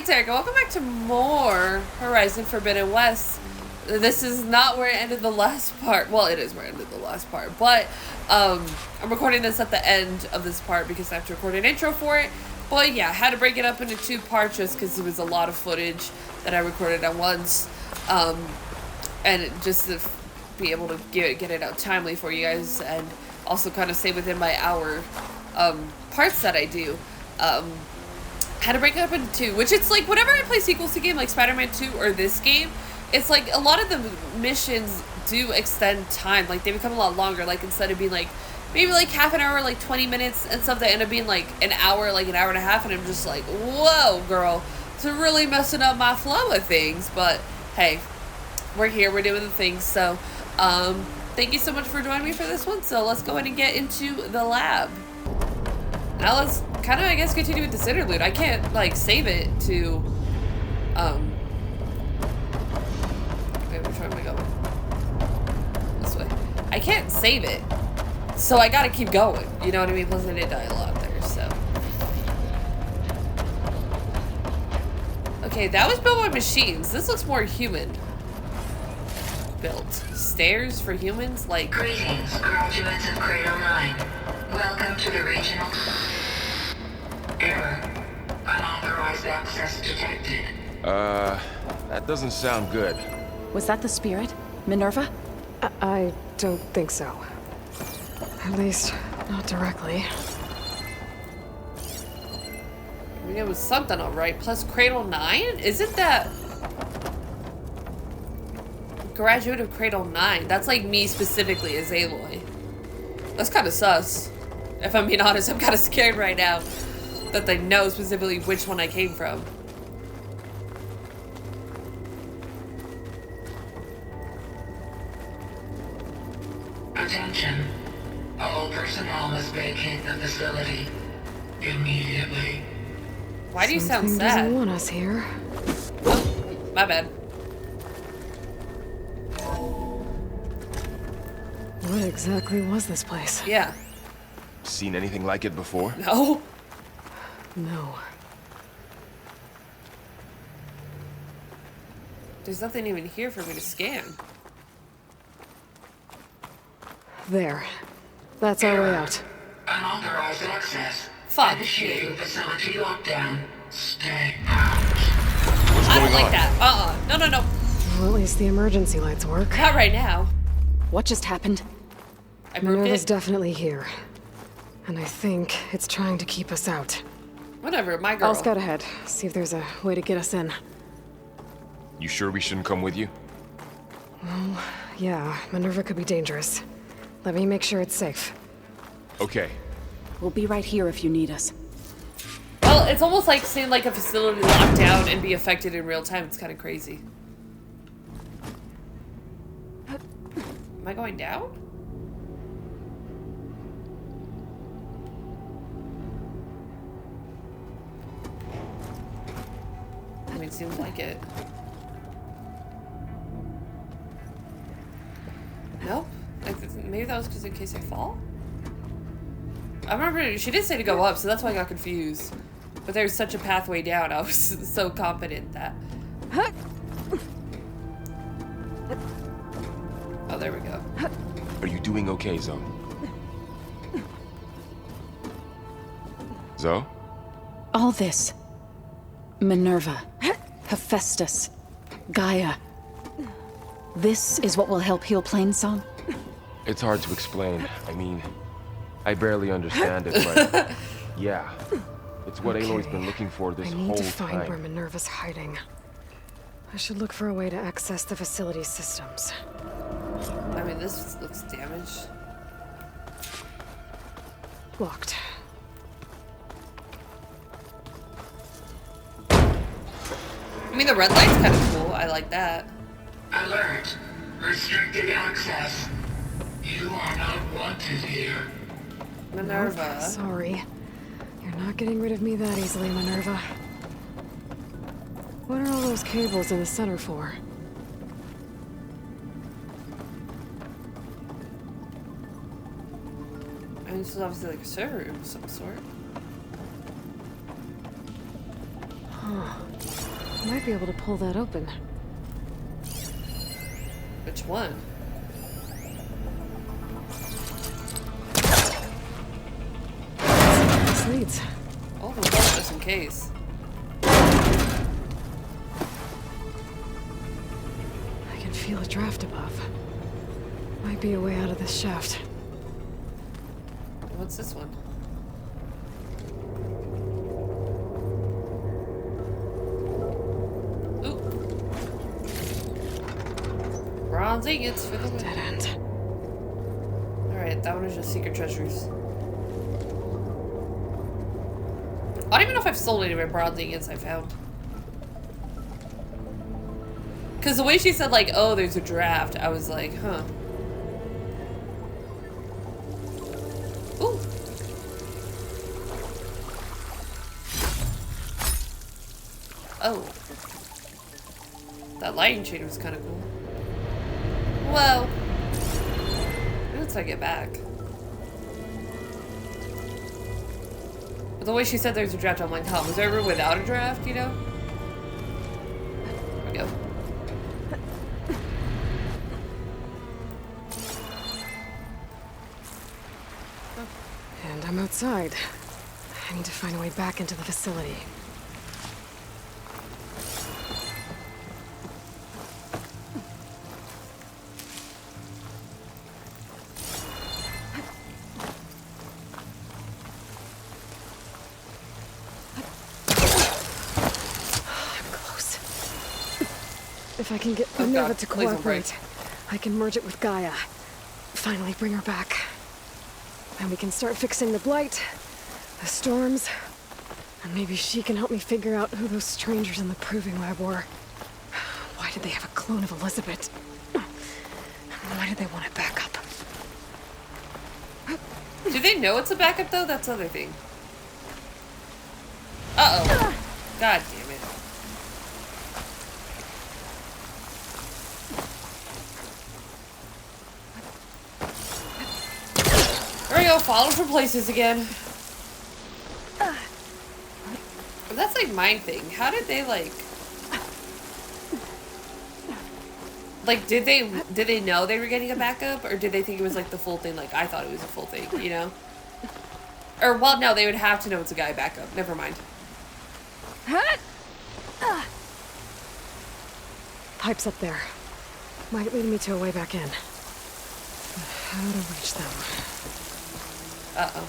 it's Erica. Welcome back to more Horizon Forbidden West. This is not where it ended the last part. Well, it is where it ended the last part, but I'm recording this at the end of this part because I have to record an intro for it. But yeah, I had to break it up into 2 parts just because it was a lot of footage that I recorded at once, and just to be able to get it out timely for you guys, and also kind of stay within my hour parts that I do. Had to break it up into 2, which it's like whenever I play sequels to game like Spider-Man 2 or this game, it's like a lot of the missions do extend time. Like they become a lot longer. Like instead of being like maybe like half an hour, like 20 minutes and stuff, they end up being like an hour and a half, and I'm just like, whoa, girl, it's really messing up my flow of things. But hey, we're here, we're doing the things. So thank you so much for joining me for this one. So let's go ahead and get into the lab. Now let's kind of, I guess, continue with this interlude. I can't, like, save it to, wait, which way am I going? This way. I can't save it, so I gotta keep going, you know what I mean? Plus I did die a lot there, so. Okay, that was built by machines. This looks more human built. Stairs for humans, like. Greetings, graduates of Cradle 9. Welcome to the regional. Error. Unauthorized access detected. That doesn't sound good. Was that the spirit? Minerva? I don't think so. At least, not directly. I mean, it was something alright. Plus Cradle 9? Isn't that graduate of Cradle 9? That's like me specifically as Aloy. That's kind of sus. If I'm being honest, I'm kind of scared right now that they know specifically which one I came from. Attention. All personnel must vacate the facility immediately. Why do you sound Something sad? doesn't want us here. Oh, my bad. What exactly was this place? Yeah. Seen anything like it before? No? No. There's nothing even here for me to scan. There. That's our way out. Unauthorized access. Fuck. Initiating facility lockdown. Stay out. What's I going don't like on? that. No, no, no. Well, at least the emergency lights work. Not right now. What just happened? I broke Minerva's it. definitely here. And I think it's trying to keep us out. Whatever, my girl. I'll scout ahead, see if there's a way to get us in. You sure we shouldn't come with you? Well, yeah, Minerva could be dangerous. Let me make sure it's safe. Okay. We'll be right here if you need us. Well, it's almost like seeing like a facility locked down and be affected in real time. It's kind of crazy. Am I going down? I mean, seems like it. Nope. Maybe that was because in case I fall? I remember she did say to go up, so that's why I got confused. But there's such a pathway down, I was so confident that. Oh, there we go. Are you doing okay, Zoe? Zoe? All this. Minerva. Hephaestus. Gaia. This is what will help heal Plainsong? It's hard to explain. I mean, I barely understand it, but yeah. It's what Aloy's been looking for this I whole need to find where time. Minerva's hiding. I should look for a way to access the facility systems. I mean, this looks damaged. Locked. I mean, the red light's kind of cool. I like that. Alert. Restricted access. You are not wanted here. Minerva. Sorry. You're not getting rid of me that easily, Minerva. What are all those cables in the center for? I mean, this is obviously like a server room of some sort. I might be able to pull that open. Which one? This leads. Oh, the door, just in case. I can feel a draft above. Might be a way out of this shaft. What's this one? Ooh. Bronze ingots for the win. Dead end. Alright, that one is just secret treasures. I don't even know if I've sold any of my bronze ingots I found. Because the way she said, like, oh, there's a draft, I was like, huh. Ooh. Oh. That lighting chain was kind of cool. Whoa. Once I get back. But the way she said there's a draft, I'm like, huh, was there ever without a draft, you know? There we go. And I'm outside. I need to find a way back into the facility. I'm close. If I can get Oh, Minerva God. to Please don't break. cooperate, I can merge it with Gaia. Finally bring her back. And we can start fixing the blight, the storms, and maybe she can help me figure out who those strangers in the proving lab were. Why did they have a clone of Elizabeth? Why did they want it back up? Do they know it's a backup, though? That's the other thing. Uh-oh. God damn it. There we go, falling from places again. That's like mine thing. How did they like did they know they were getting a backup, or did they think it was like the full thing? Like I thought it was a full thing, you know? Or well, no, they would have to know it's a guy backup. Never mind. Pipes up there. Might lead me to a way back in. But how to reach them? Uh-oh.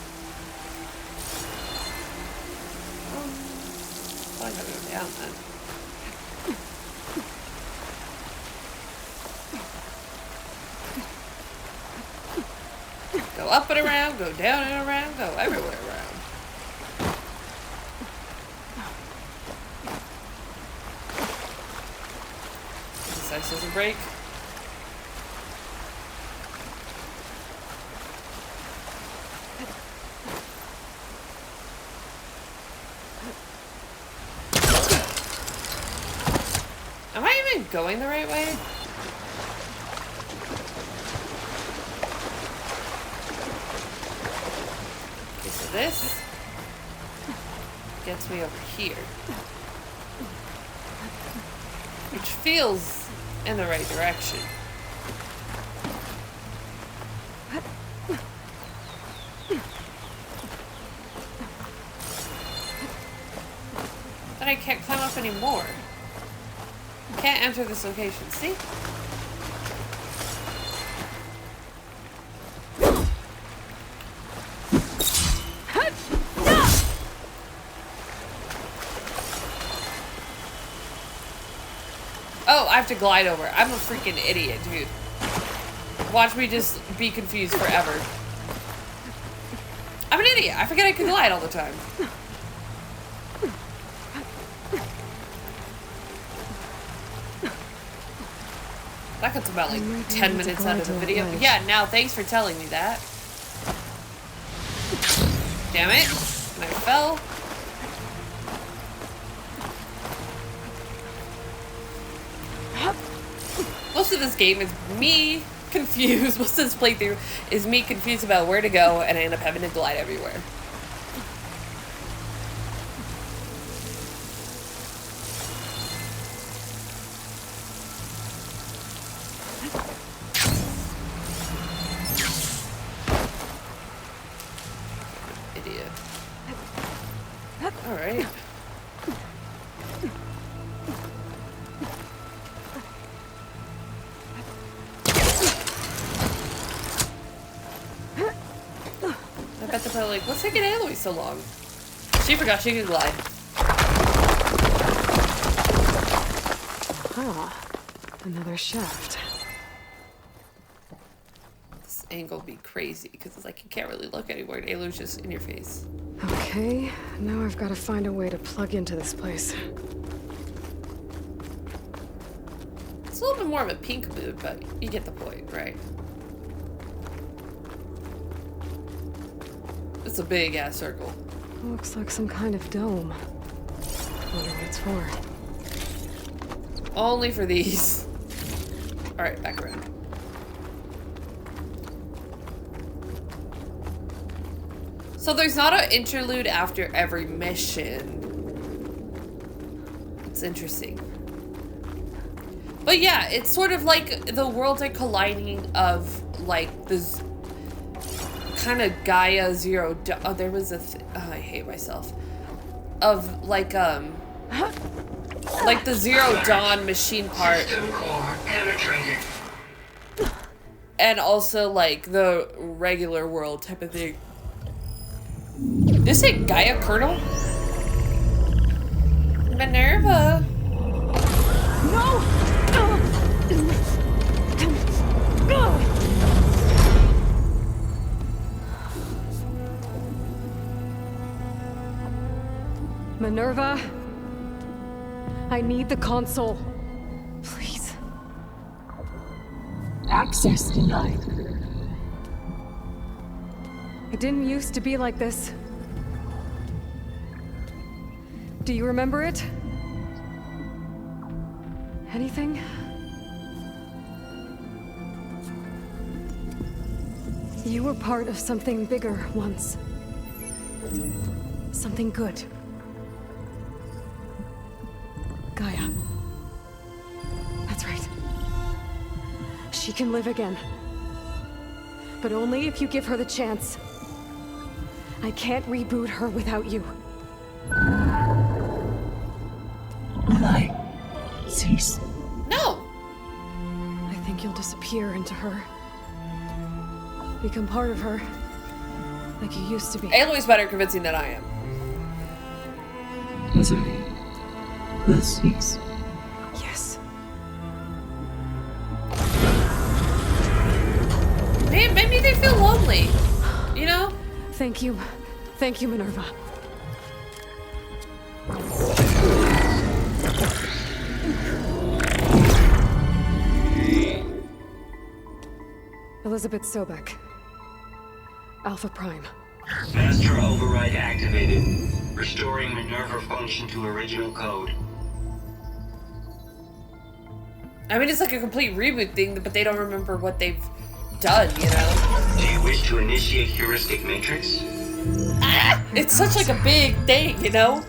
Oh, I gotta go down then. Go up and around, go down and around, go everywhere around. This ice doesn't break. Am I even going the right way? Okay, so this gets me over here. Which feels in the right direction. But I can't climb up anymore. Can't enter this location, see? Oh, I have to glide over. I'm a freaking idiot, dude. Watch me just be confused forever. I'm an idiot. I forget I can glide all the time. That cuts about like 10 minutes out of the video. Yeah, now thanks for telling me that. Damn it. And I fell. Most of this game is me confused. Most of this playthrough is me confused about where to go, and I end up having to glide everywhere. also like, what's taking Aloy so long? She forgot she could glide. Ah, another shaft. This angle would be crazy because it's like you can't really look anywhere and Aloy's just in your face. Okay, now I've got to find a way to plug into this place. It's a little bit more of a pink mood, but you get the point, right? It's a big ass circle. Looks like some kind of dome. Wonder what it's for. Only for these. Alright, back around. So there's not an interlude after every mission. It's interesting. But yeah, it's sort of like the worlds are colliding of like this kind of Gaia Zero Dawn. Oh, there was a I hate myself. Of like the Zero Dawn machine part. System core penetrated. And also like the regular world type of thing. Did you say Gaia Colonel? Minerva. No! Minerva, I need the console. Please. Access denied. It didn't used to be like this. Do you remember it? Anything? You were part of something bigger once. Something good. Gaia. That's right. She can live again. But only if you give her the chance. I can't reboot her without you. Light. Cease. No. I think you'll disappear into her. Become part of her. Like you used to be. Aloy's better at convincing than I am. Misery. The cease. Yes. Maybe they feel lonely. You know? Thank you. Thank you, Minerva. Elizabeth Sobek. Alpha Prime. Master override activated. Restoring Minerva function to original code. I mean, it's like a complete reboot thing, but they don't remember what they've done, you know? Do you wish to initiate heuristic matrix? Ah! It's such like a big thing, you know?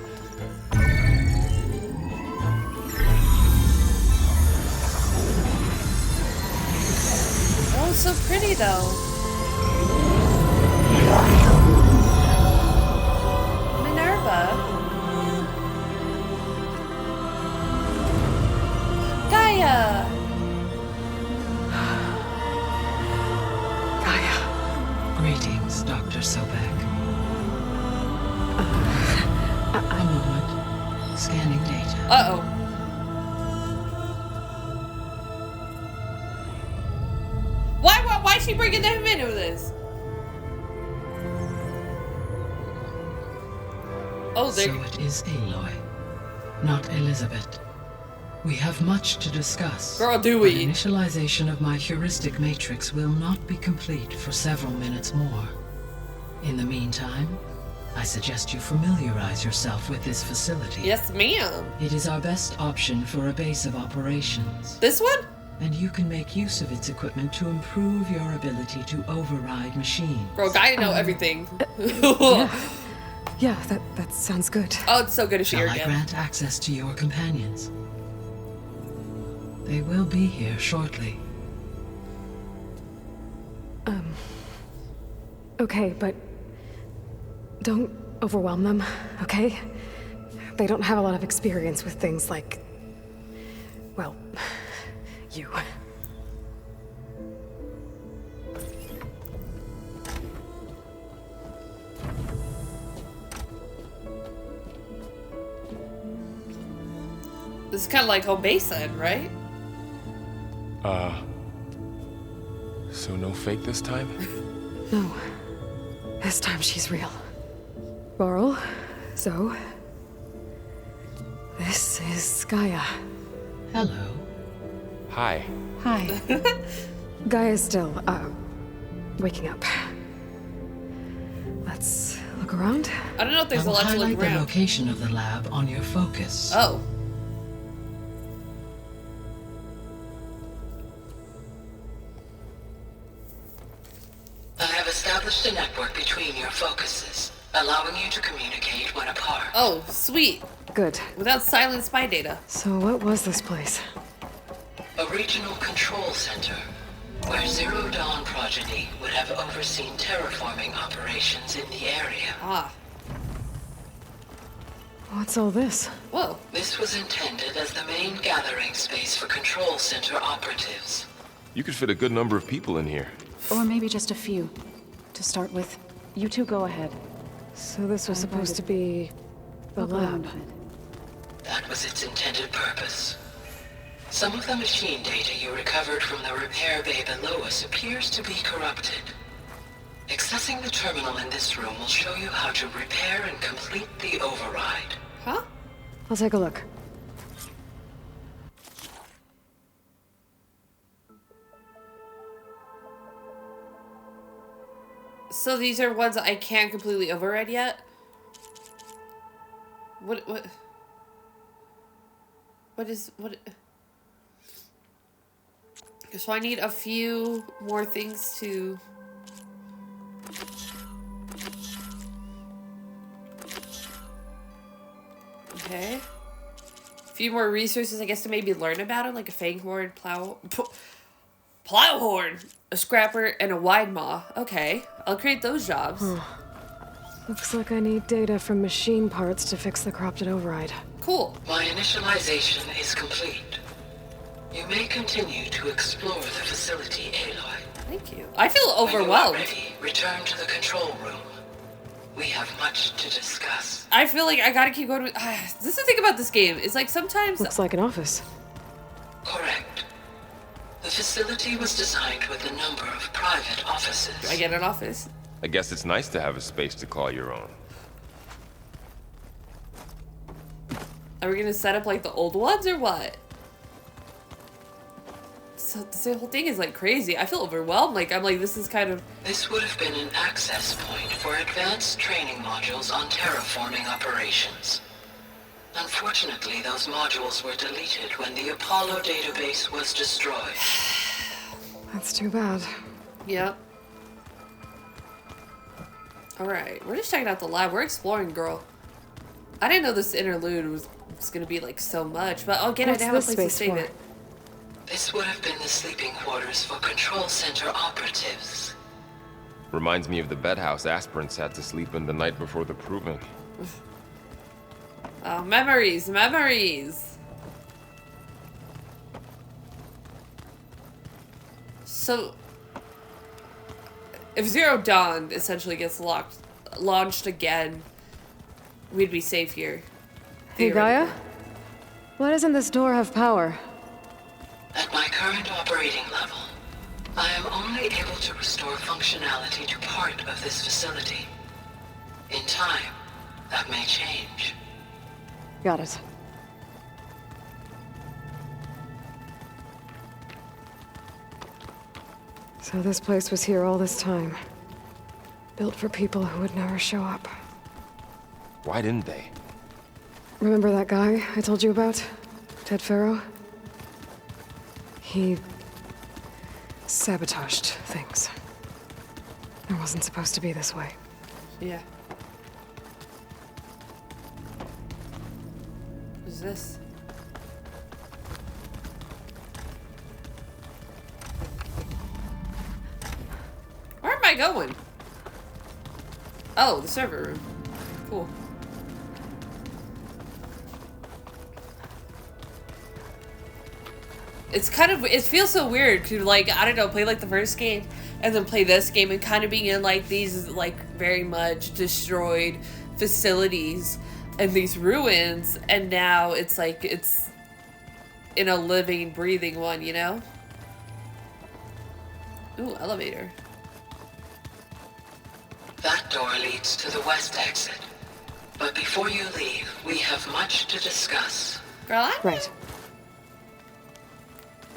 Oh, it's so pretty though. Minerva. Gaia. Gaia. Greetings, Dr. Sobek. A moment. Scanning data. Uh-oh. Why is she bringing them into this? Oh, they. So it is Aloy, not Elizabeth. We have much to discuss. Girl, do but we? Initialization of my heuristic matrix will not be complete for several minutes more. In the meantime, I suggest you familiarize yourself with this facility. Yes, ma'am. It is our best option for a base of operations. This one? And you can make use of its equipment to improve your ability to override machines. Girl, Gaia know everything. Yeah, that sounds good. Oh, it's so good to see her Shall I again. grant access to your companions? They will be here shortly. Okay, but don't overwhelm them, okay? They don't have a lot of experience with things like, well, you. This is kind of like home base then, right? So no fake this time? No. This time she's real. Barl, Zoe. This is Gaia. Hello. Hi. Hi. Gaia's still, waking up. Let's look around. I don't know if there's I a will lot to highlight look the around. location of the lab on your focus. Oh. I have established a network between your focuses, allowing you to communicate when apart. Oh, sweet. Good. Without silent spy data. So what was this place? A regional control center, where Zero Dawn progeny would have overseen terraforming operations in the area. Ah. What's all this? Whoa. This was intended as the main gathering space for control center operatives. You could fit a good number of people in here. Or maybe just a few. To start with, you two go ahead. So this was supposed to be the Look around lab. a bit. That was its intended purpose. Some of the machine data you recovered from the repair bay below us appears to be corrupted. Accessing the terminal in this room will show you how to repair and complete the override. Huh? I'll take a look. So these are ones I can't completely override yet? What? So I need a few more things to... Okay. A few more resources, I guess, to maybe learn about it, like a fanghorn, plowhorn, a scrapper, and a wide maw. Okay, I'll create those jobs. Looks like I need data from machine parts to fix the corrupted override. Cool. My initialization is complete. You may continue to explore the facility, Aloy. Thank you. I feel When you are overwhelmed. ready, return to the control room. We have much to discuss. I feel like I gotta keep going with... this is the thing about this game. It's like sometimes... Looks like an office. Correct. The facility was designed with a number of private offices. I get an office. I guess it's nice to have a space to call your own. Are we gonna set up like the old ones or what? So this whole thing is like crazy. I feel overwhelmed. Like I'm like, this is kind of... This would have been an access point for advanced training modules on terraforming operations. Unfortunately, those modules were deleted when the Apollo database was destroyed. That's too bad. Yep. Alright, we're just checking out the lab. We're exploring, girl. I didn't know this interlude was gonna be like so much, but I'll get it. What's I have a this place to space save for? it. This would have been the sleeping quarters for control center operatives. Reminds me of the bedhouse aspirants had to sleep in the night before the proving. Oh, memories, memories. So, if Zero Dawn essentially gets launched again, we'd be safe here. Hey, Gaia? Why doesn't this door have power? At my current operating level, I am only able to restore functionality to part of this facility. In time, that may change. Got it. So this place was here all this time. Built for people who would never show up. Why didn't they? Remember that guy I told you about? Ted Farrow? He sabotaged things. It wasn't supposed to be this way. Yeah. What's this? Where am I going? Oh, the server room. Cool. It's kind of, it feels so weird to like, I don't know, play like the first game and then play this game and kind of being in like these like very much destroyed facilities and these ruins, and now it's like, it's in a living, breathing one, you know? Ooh, elevator. That door leads to the west exit. But before you leave, we have much to discuss. Girl, I know. Right.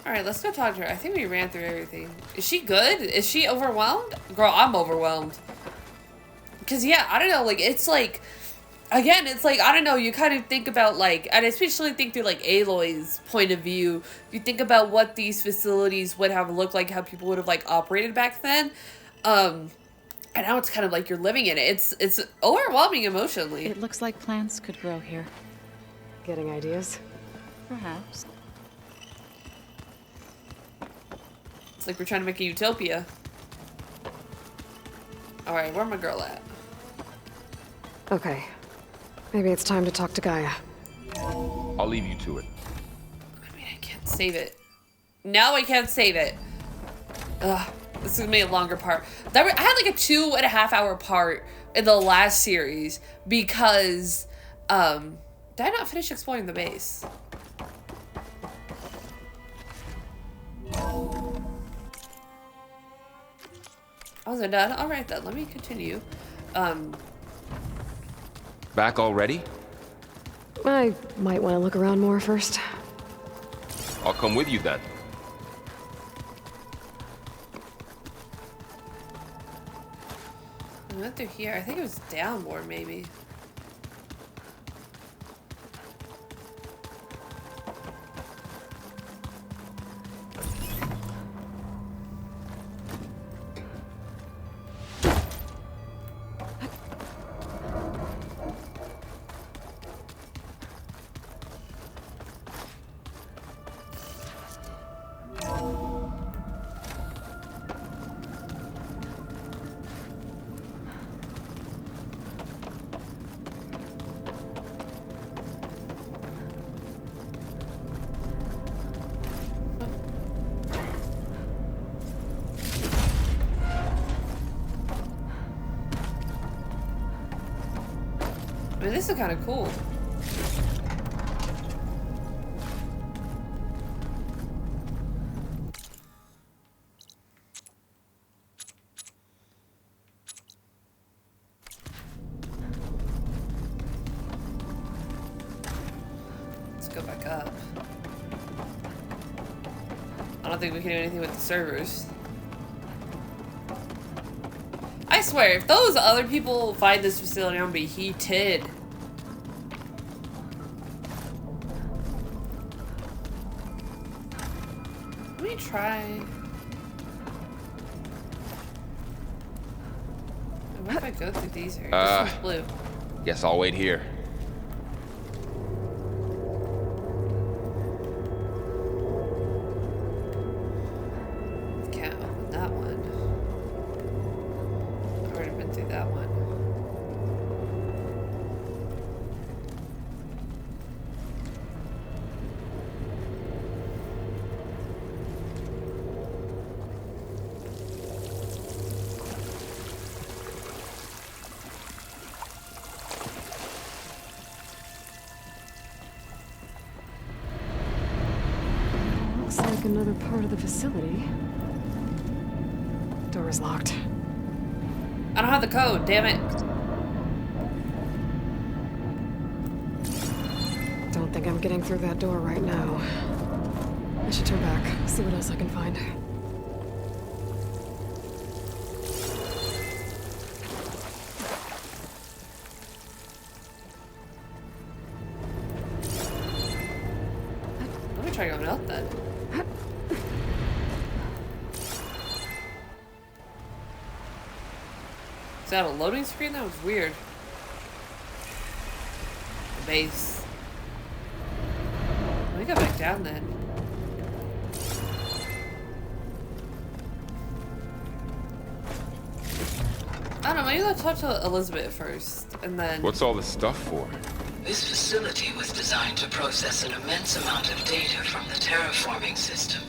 Alright, let's go talk to her. I think we ran through everything. Is she good? Is she overwhelmed? Girl, I'm overwhelmed. Because, yeah, I don't know, like, it's like, again, it's like, I don't know, you kind of think about, like, and especially think through, like, Aloy's point of view. You think about what these facilities would have looked like, how people would have, like, operated back then. And now it's kind of like you're living in it. It's overwhelming emotionally. It looks like plants could grow here. Getting ideas? Perhaps. It's like we're trying to make a utopia. Alright, where my girl at? Okay. Maybe it's time to talk to Gaia. I'll leave you to it. I mean, I can't save it. No, I can't save it. Ugh, this is gonna be a longer part. I had like a 2.5 hour part in the last series because, did I not finish exploring the base? I wasn't done. Alright then, let me continue. Back already? I might want to look around more first. I'll come with you then. We went through here. I think it was down more, maybe. I mean, this is kind of cool. Let's go back up. I don't think we can do anything with the servers. I swear, if those other people find this facility, I'm gonna be heated. Let me try. What if I go through these areas? This one's blue. Guess I'll wait here. Can't open that one. I've already been through that one. Looks like another part of the facility. Door is locked. I don't have the code, damn it. Don't think I'm getting through that door right now. I should turn back, see what else I can find. Let me try going out then. Is that a loading screen? That was weird. The base. Let me go back down then. I don't know, maybe let's talk to Elizabeth first, and then... What's all this stuff for? This facility was designed to process an immense amount of data from the terraforming system.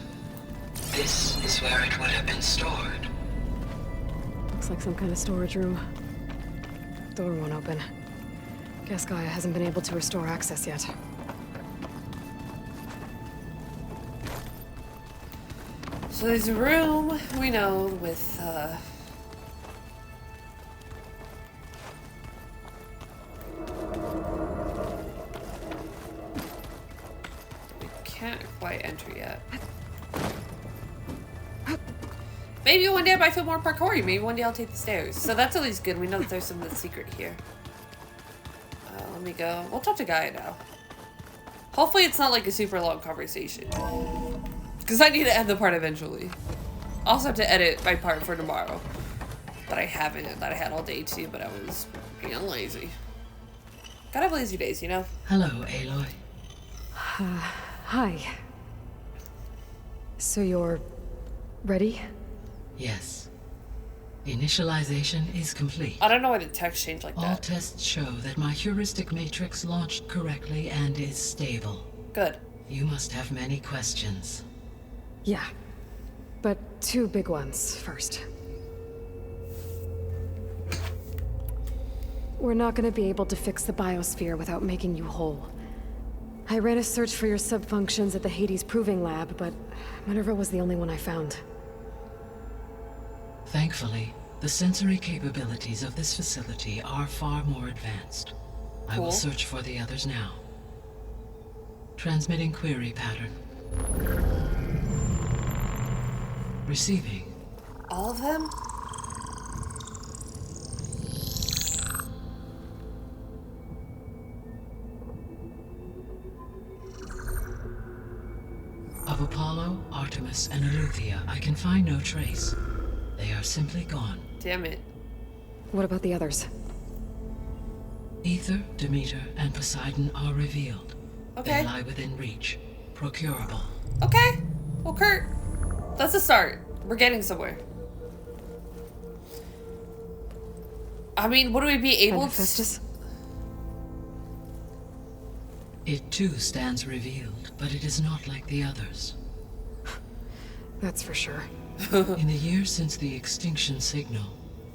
This is where it would have been stored. Looks like some kind of storage room. Door won't open. Guess Gaia hasn't been able to restore access yet. So there's a room we know with we can't quite enter yet. Maybe one day I might feel more parkoury. Maybe one day I'll take the stairs. So that's at least good. We know that there's something secret here. Let me go. We'll talk to Gaia now. Hopefully it's not like a super long conversation. Because I need to end the part eventually. I also have to edit my part for tomorrow. That I haven't, that I had all day to, but I was being lazy. Gotta have lazy days, you know? Hello, Aloy. Hi. So you're ready? Yes. Initialization is complete. I don't know why the text changed like All that. tests show that my heuristic matrix launched correctly and is stable. Good. You must have many questions. Yeah. But two big ones first. We're not gonna be able to fix the biosphere without making you whole. I ran a search for your subfunctions at the Hades Proving Lab, but Minerva was the only one I found. Thankfully, the sensory capabilities of this facility are far more advanced. I will Cool. search for the others now. Transmitting query pattern. Receiving. All of them? Of Apollo, Artemis, and Eleuthia, I can find no trace. They are simply gone. Damn it. What about the others? Ether, Demeter, and Poseidon are revealed. Okay. They lie within reach. Procurable. Okay. Well, Kurt, that's a start. We're getting somewhere. I mean, would we be able And to... Hephaestus? It too stands revealed, but it is not like the others. That's for sure. In the years since the extinction signal,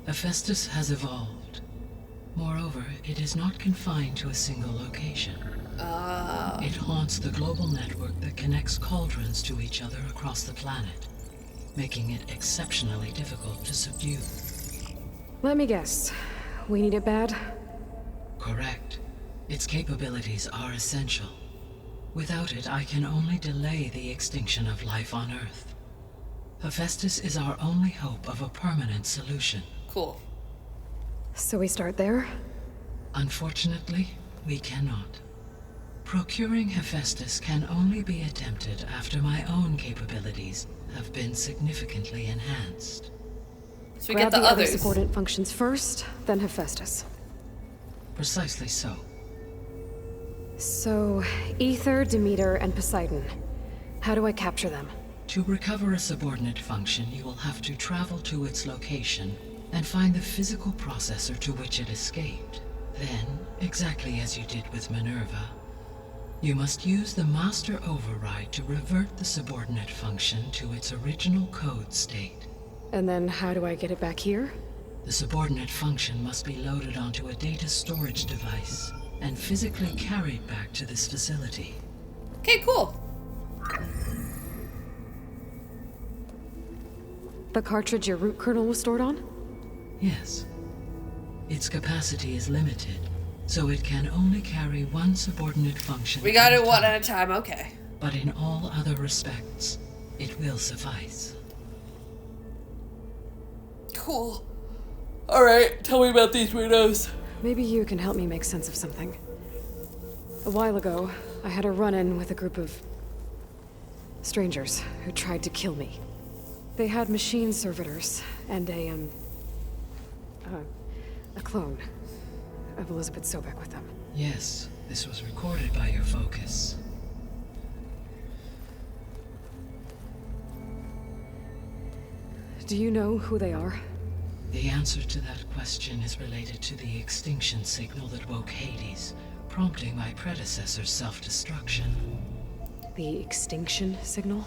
Hephaestus has evolved. Moreover, it is not confined to a single location. It haunts the global network that connects cauldrons to each other across the planet, making it exceptionally difficult to subdue. Let me guess. We need it bad? Correct. Its capabilities are essential. Without it, I can only delay the extinction of life on Earth. Hephaestus is our only hope of a permanent solution. Cool. So we start there? Unfortunately, we cannot. Procuring Hephaestus can only be attempted after my own capabilities have been significantly enhanced. So we Grab get the other others. subordinate functions first, then Hephaestus. Precisely so. So, Ether, Demeter, and Poseidon. How do I capture them? To recover a subordinate function, you will have to travel to its location and find the physical processor to which it escaped. Then, exactly as you did with Minerva, you must use the master override to revert the subordinate function to its original code state. And then how do I get it back here? The subordinate function must be loaded onto a data storage device and physically carried back to this facility. Okay, cool. The cartridge your root kernel was stored on? Yes. Its capacity is limited, so it can only carry one subordinate function. We got at it a one time. at a time, okay. But in all other respects, it will suffice. Cool. Alright, tell me about these weirdos. Maybe you can help me make sense of something. A while ago, I had a run-in with a group of strangers who tried to kill me. They had machine servitors and a clone of Elizabeth Sobek with them. Yes, this was recorded by your focus. Do you know who they are? The answer to that question is related to the extinction signal that woke Hades, prompting my predecessor's self-destruction. The extinction signal?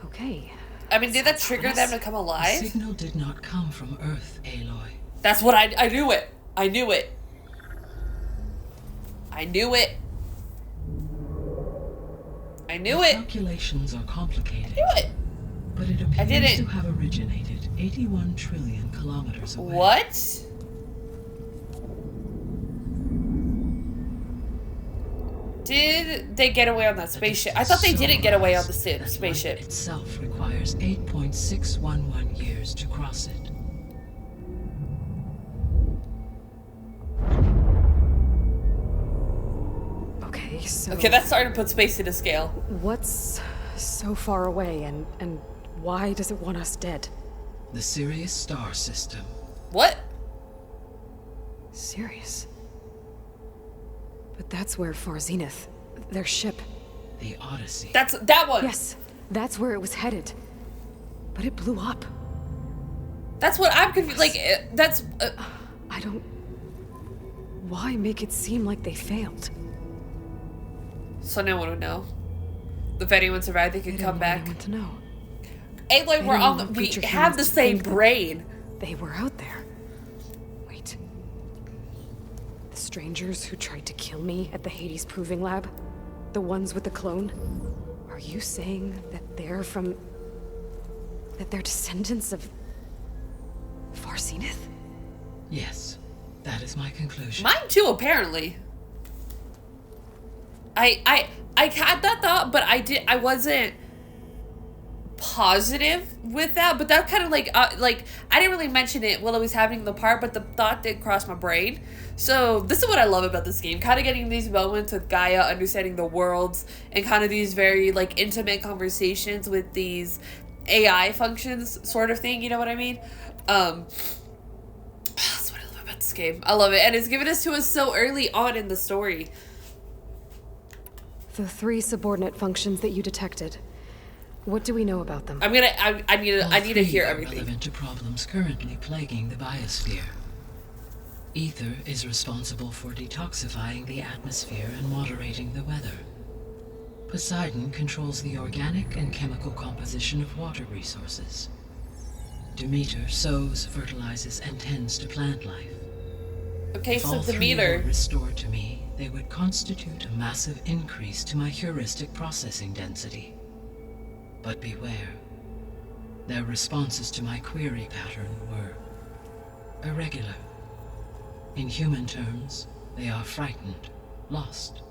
Okay. I mean, did that trigger them to come The alive? signal did not come from Earth, Aloy. That's what I knew it. I knew it. I knew it. I I knew The it. calculations are complicated, I knew it. but it I appears didn't. to have originated 81 trillion kilometers away. What? Did they get away on that spaceship? I thought they didn't get away on the spaceship. Light itself requires 8.611 years to cross it. Okay, so... Okay, that's starting to put space into scale. What's so far away, and why does it want us dead? The Sirius star system. What? Sirius? But that's where Far Zenith, their ship... The Odyssey. That's that one. Yes, that's where it was headed. But it blew up. That's what I'm confused. Like, that's. I don't... Why make it seem like they failed? So no one would know. If anyone survived, they could come back. I want to know. Aloy, we're on the. We future have the humans same think that brain. They were out there. Wait. The strangers who tried to kill me at the Hades Proving Lab? The ones with the clone? Are you saying that they're from... that they're descendants of... Far Zenith? Yes, that is my conclusion. Mine too, apparently. I had that thought, but I wasn't positive with that. But that kind of like I didn't really mention it while it was happening in the part, but the thought did cross my brain. So this is what I love about this game, kind of getting these moments with Gaia, understanding the worlds, and kind of these very like intimate conversations with these AI functions, sort of thing. You know what I mean? That's what I love about this game. I love it, and it's given us to us so early on in the story. The 3 subordinate functions that you detected. What do we know about them? I need to hear everything. Relevant to problems currently plaguing the biosphere. Ether is responsible for detoxifying the atmosphere and moderating the weather. Poseidon controls the organic and chemical composition of water resources. Demeter sows, fertilizes, and tends to plant life. Okay, If so all 3 Demeter. were restored to me, they would constitute a massive increase to my heuristic processing density. But beware. Their responses to my query pattern were irregular. In human terms, they are frightened, lost,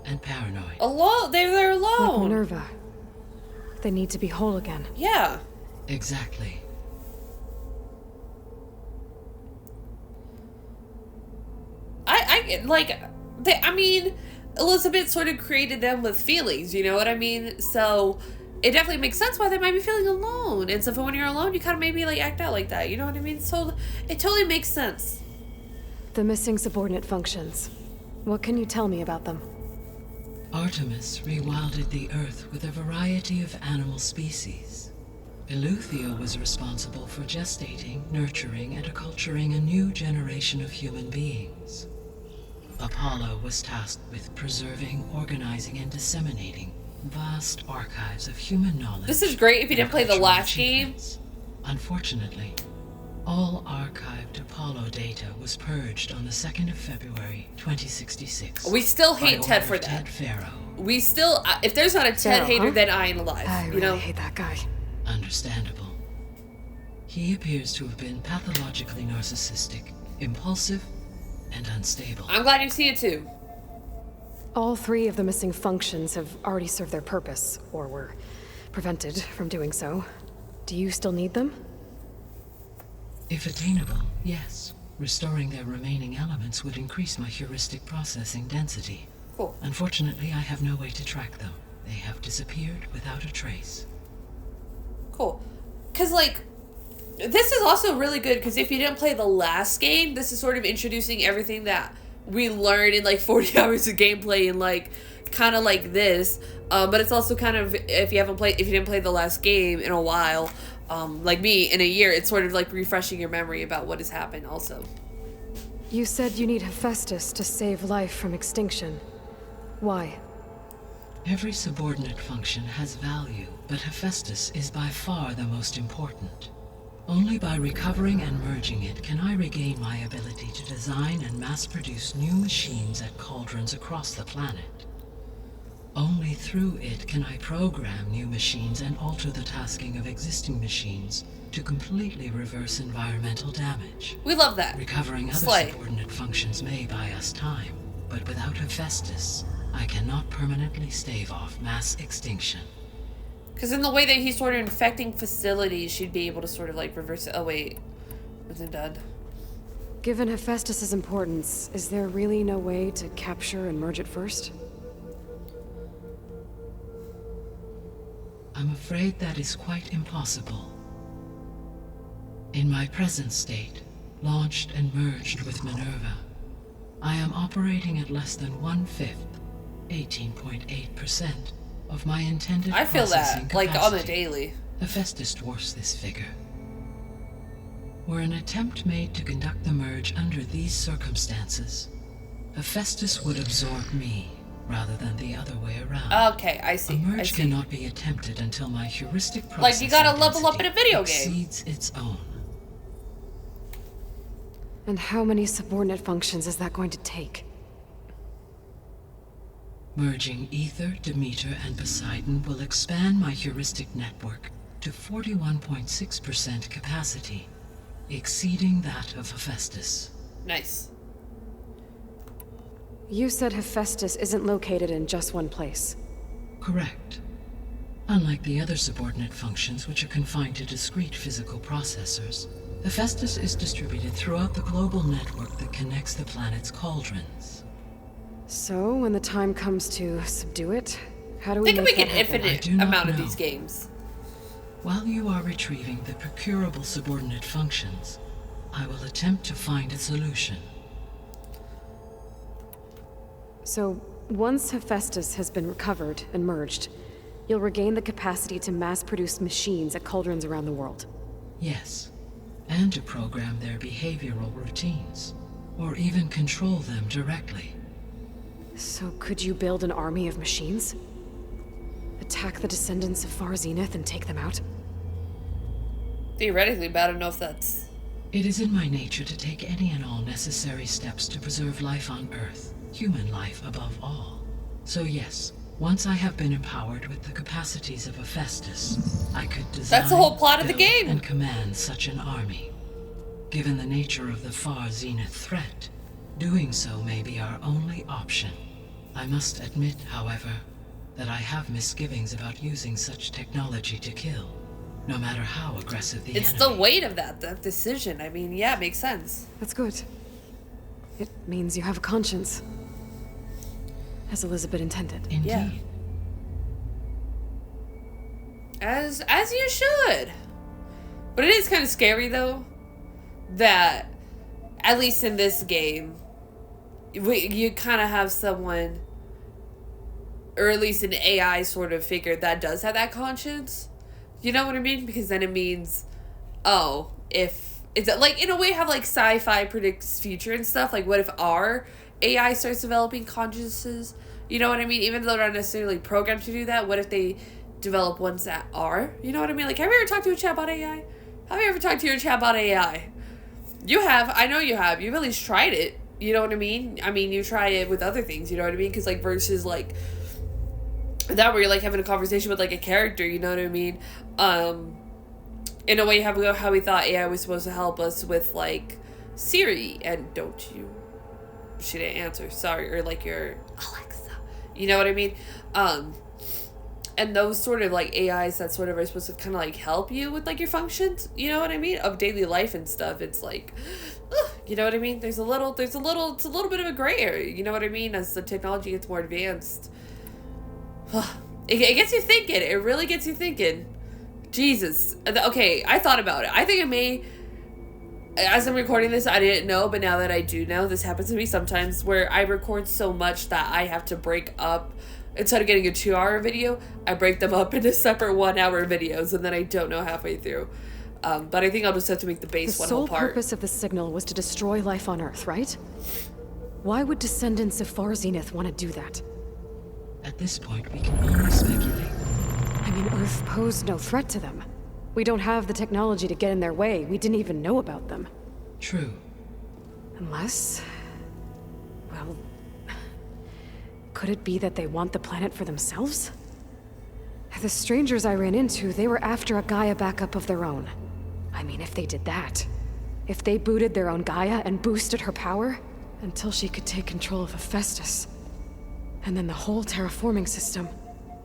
and paranoid. Alone? They're Like alone. Minerva. They need to be whole again. Yeah. Exactly. I mean, Elizabeth sort of created them with feelings, you know what I mean? So it definitely makes sense why they might be feeling alone. And so when you're alone, you kind of maybe like act out like that, you know what I mean? So it totally makes sense. The missing subordinate functions. What can you tell me about them? Artemis rewilded the Earth with a variety of animal species. Eleuthia was responsible for gestating, nurturing, and acculturating a new generation of human beings. Apollo was tasked with preserving, organizing, and disseminating vast archives of human knowledge. This is great if you didn't play the cultural last game. achievements. Unfortunately, all archived Apollo data was purged on the 2nd of February, 2066. We still hate by Ted order for of that. Ted Faro. We still, if there's not a Ted Pharaoh, hater, huh? then I ain't alive. I you really know? hate that guy. Understandable. He appears to have been pathologically narcissistic, impulsive, and unstable. I'm glad you see it too. All 3 of the missing functions have already served their purpose, or were prevented from doing so. Do you still need them? If attainable, yes. Restoring their remaining elements would increase my heuristic processing density. Cool. Unfortunately, I have no way to track them. They have disappeared without a trace. Cool. Because, like, this is also really good because if you didn't play the last game, this is sort of introducing everything that we learned in, like, 40 hours of gameplay and, like, kind of like this. But it's also kind of, if you didn't play the last game in a while, like me, in a year, it's sort of like refreshing your memory about what has happened also. You said you need Hephaestus to save life from extinction. Why? Every subordinate function has value, but Hephaestus is by far the most important. Only by recovering and merging it can I regain my ability to design and mass-produce new machines at cauldrons across the planet. Only only through it can I program new machines and alter the tasking of existing machines to completely reverse environmental damage. We love that. Recovering other Slay. subordinate functions may buy us time, but without Hephaestus, I cannot permanently stave off mass extinction. Because in the way that he's sort of infecting facilities, she'd be able to sort of like reverse it. Oh wait, wasn't done. Given Hephaestus's importance, is there really no way to capture and merge it first? I'm afraid that is quite impossible. In my present state, launched and merged with Minerva, I am operating at less than 1/5, 18.8%, of my intended I feel processing that, like on the capacity. daily. Hephaestus dwarfs this figure. Were an attempt made to conduct the merge under these circumstances, Hephaestus would absorb me rather than the other way around. Okay, I see. A I merge see. cannot be attempted until my heuristic processing Like you gotta level up in a density video game. exceeds its own. And how many subordinate functions is that going to take? Merging Ether, Demeter, and Poseidon will expand my heuristic network to 41.6% capacity, exceeding that of Hephaestus. Nice. You said Hephaestus isn't located in just one place. Correct. Unlike the other subordinate functions, which are confined to discrete physical processors, Hephaestus is distributed throughout the global network that connects the planet's cauldrons. So, when the time comes to subdue it, how do we They can make an that happen? infinite I do not amount of know. these games. While you are retrieving the procurable subordinate functions, I will attempt to find a solution. So, once Hephaestus has been recovered and merged, you'll regain the capacity to mass-produce machines at cauldrons around the world. Yes, and to program their behavioral routines, or even control them directly. So could you build an army of machines? Attack the descendants of Far Zenith and take them out? Theoretically, but I don't know if that's... It is in my nature to take any and all necessary steps to preserve life on Earth, human life above all. So yes, once I have been empowered with the capacities of Hephaestus, I could design, That's the whole plot of the build, game. and command such an army. Given the nature of the Far Zenith threat, doing so may be our only option. I must admit, however, that I have misgivings about using such technology to kill, no matter how aggressive the It's enemy. the weight of that decision. I mean, yeah, it makes sense. That's good. It means you have a conscience. As Elizabeth intended. Indeed. Yeah. As you should. But it is kind of scary though that at least in this game you kind of have someone, or at least an AI sort of figure that does have that conscience. You know what I mean? Because then it means, oh, if it's like in a way how like sci-fi predicts future and stuff, like what if our AI starts developing consciences? You know what I mean? Even though they're not necessarily programmed to do that, what if they develop ones that are? You know what I mean? Like, have you ever talked to a chatbot AI? Have you ever talked to your chatbot AI? You have. I know you have. You've at least tried it. You know what I mean? I mean, you try it with other things, you know what I mean? Because, like, versus, like, that where you're, like, having a conversation with, like, a character, you know what I mean? In a way, how we thought AI was supposed to help us with, like, Siri, and don't you... She didn't answer, sorry, or, like, your Alexa. You know what I mean? And those sort of, like, AIs that sort of are supposed to kind of, like, help you with, like, your functions, you know what I mean? Of daily life and stuff, it's like... You know what I mean? It's a little bit of a gray area, you know what I mean? As the technology gets more advanced. It gets you thinking. It really gets you thinking. Jesus. Okay, I thought about it. I think it may... As I'm recording this, I didn't know, but now that I do know, this happens to me sometimes, where I record so much that I have to break up... Instead of getting a 2-hour video, I break them up into separate 1-hour videos, and then I don't know halfway through. But I think I'll just have to make the base one whole part. The sole purpose of the signal was to destroy life on Earth, right? Why would descendants of Far Zenith want to do that? At this point, we can only speculate. I mean, Earth posed no threat to them. We don't have the technology to get in their way. We didn't even know about them. True. Unless... Well... Could it be that they want the planet for themselves? The strangers I ran into, they were after a Gaia backup of their own. I mean, if they did that, if they booted their own Gaia and boosted her power, until she could take control of Hephaestus, and then the whole terraforming system.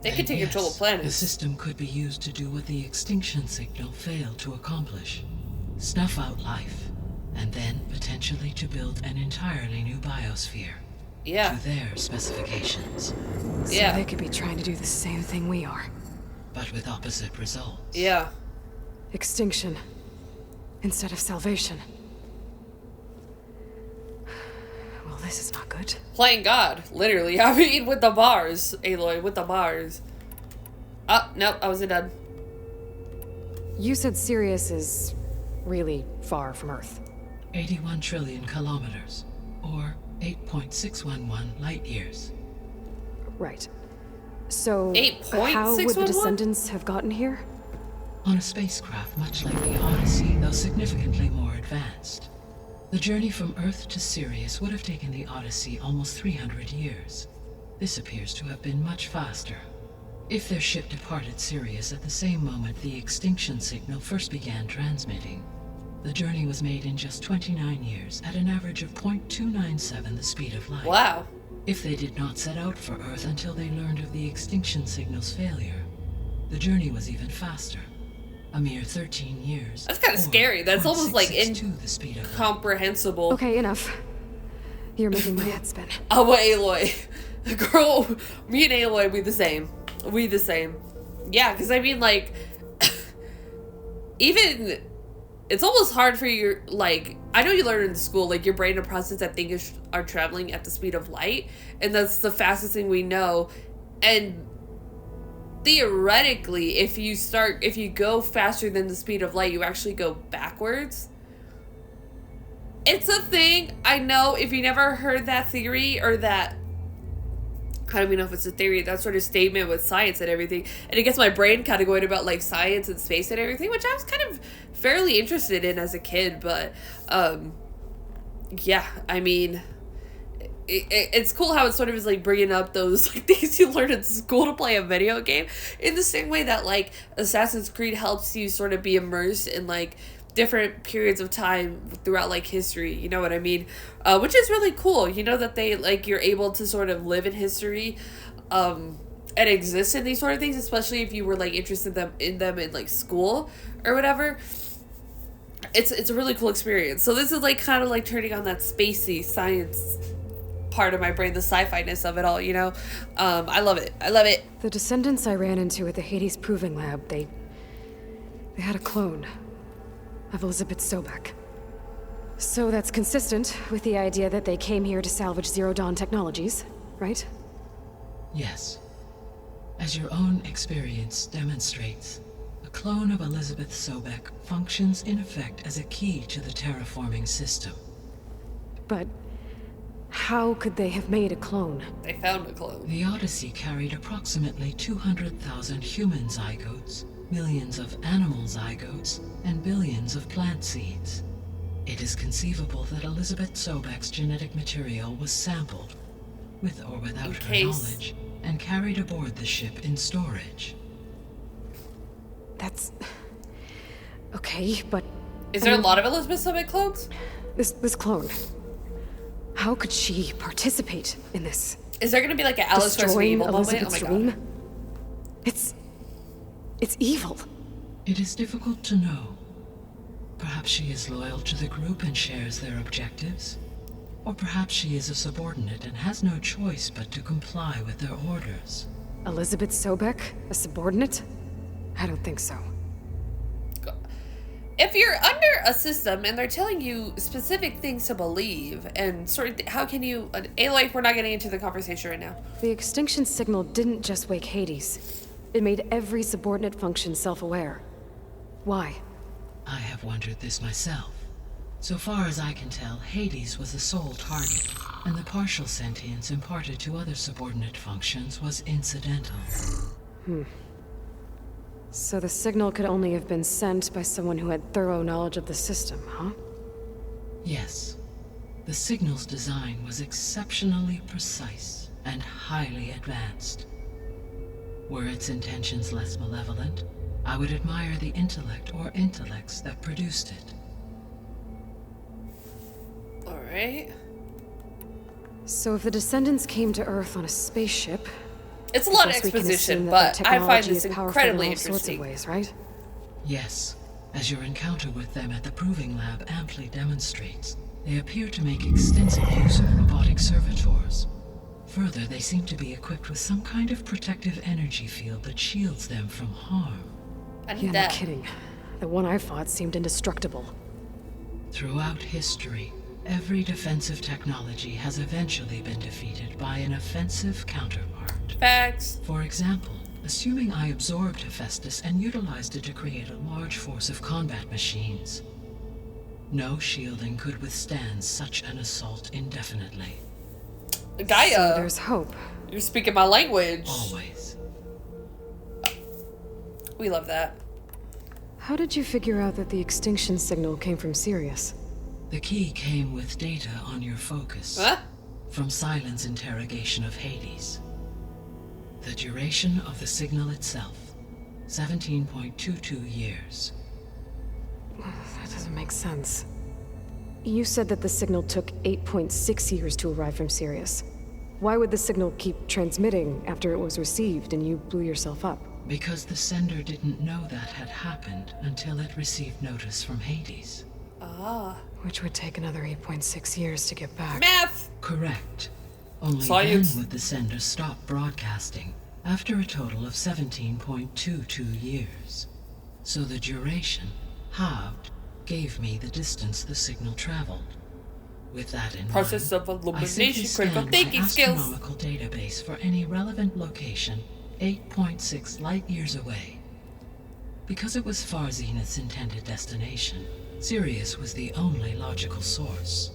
They could take control of The planets. system could be used to do what the extinction signal failed to accomplish. Snuff out life, and then potentially to build an entirely new biosphere. Yeah. To their specifications. So Yeah. they could be trying to do the same thing we are. But with opposite results. Yeah. Extinction. Instead of salvation. Well, this is not good. Playing God, literally. I mean, with the bars, Aloy, with the bars. Oh, nope, I wasn't done. You said Sirius is really far from Earth. 81 trillion kilometers, or 8.611 light years. Right. So, 8.611? how would the descendants have gotten here? On a spacecraft much like the Odyssey, though significantly more advanced. The journey from Earth to Sirius would have taken the Odyssey almost 300 years. This appears to have been much faster. If their ship departed Sirius at the same moment the extinction signal first began transmitting, the journey was made in just 29 years at an average of 0.297 the speed of light. Wow. If they did not set out for Earth until they learned of the extinction signal's failure, the journey was even faster. A mere 13 years. That's kind of scary. That's almost like the speed of light. incomprehensible. Okay, enough. You're making my head spin. Oh, well, Aloy. Girl, me and Aloy, we the same. We the same. Yeah, because I mean, like, even, it's almost hard for your, like, I know you learn in school, like, your brain to process that things are traveling at the speed of light, and that's the fastest thing we know, and theoretically, if you go faster than the speed of light, you actually go backwards. It's a thing. I know if you never heard that theory or that, I don't even know if it's a theory, that sort of statement with science and everything. And it gets my brain kind of going about like science and space and everything, which I was kind of fairly interested in as a kid. But yeah, I mean, it's cool how it sort of is like bringing up those like things you learn in school to play a video game in the same way that like Assassin's Creed helps you sort of be immersed in like different periods of time throughout like history, you know what I mean? Which is really cool, you know, that they like you're able to sort of live in history and exist in these sort of things, especially if you were like interested in them in like school or whatever. It's a really cool experience. So this is like kind of like turning on that spacey science part of my brain, the sci-fi-ness of it all, you know. I love it. I love it. The descendants I ran into at the Hades Proving Lab, they had a clone of Elizabeth Sobek. So that's consistent with the idea that they came here to salvage Zero Dawn technologies, right? Yes. As your own experience demonstrates, a clone of Elizabeth Sobek functions in effect as a key to the terraforming system. But how could they have made a clone? They found a clone. The Odyssey carried approximately 200,000 human zygotes, millions of animal zygotes, and billions of plant seeds. It is conceivable that Elizabeth Sobek's genetic material was sampled, with or without her knowledge, and carried aboard the ship in storage. That's... okay, but... Is there a lot of Elizabeth Sobek clones? This clone... how could she participate in this? Is there gonna be like an Alice vs. Destroying Evil moment? Oh Elizabeth's my dream? god. It's evil. It is difficult to know. Perhaps she is loyal to the group and shares their objectives. Or perhaps she is a subordinate and has no choice but to comply with their orders. Elizabeth Sobek? A subordinate? I don't think so. If you're under a system and they're telling you specific things to believe and sort of, how can you... Aloy, we're not getting into the conversation right now. The extinction signal didn't just wake Hades. It made every subordinate function self-aware. Why? I have wondered this myself. So far as I can tell, Hades was the sole target, and the partial sentience imparted to other subordinate functions was incidental. So the signal could only have been sent by someone who had thorough knowledge of the system, huh? Yes. The signal's design was exceptionally precise. and highly advanced. Were its intentions less malevolent, I would admire the intellect or intellects that produced it. Alright. So if the descendants came to Earth on a spaceship, It's a lot of guess we can exposition, assume that but their I find technology this is powerful incredibly in all sorts of interesting. ways, right? Yes, as your encounter with them at the Proving Lab amply demonstrates, they appear to make extensive use of robotic servitors. Further, they seem to be equipped with some kind of protective energy field that shields them from harm. I Yeah, need no that. kidding. The one I fought seemed indestructible. Throughout history, every defensive technology has eventually been defeated by an offensive counterpart. Facts. For example, assuming I absorbed Hephaestus and utilized it to create a large force of combat machines. No shielding could withstand such an assault indefinitely. Gaia, So there's hope. you're speaking my language. Always. We love that. How did you figure out that the extinction signal came from Sirius? The key came with data on your focus. Huh? From Silent's interrogation of Hades. The duration of the signal itself, 17.22 years. That doesn't make sense. You said that the signal took 8.6 years to arrive from Sirius. Why would the signal keep transmitting after it was received and you blew yourself up? Because the sender didn't know that had happened until it received notice from Hades. Ah. Which would take another 8.6 years to get back. Math! Correct. Only Science. then would the sender stop broadcasting, after a total of 17.22 years. So the duration, halved, gave me the distance the signal traveled. With that in Process mind, of I elimination, simply critical scanned thinking my skills. astronomical database for any relevant location 8.6 light years away. Because it was Far Zenith's intended destination, Sirius was the only logical source.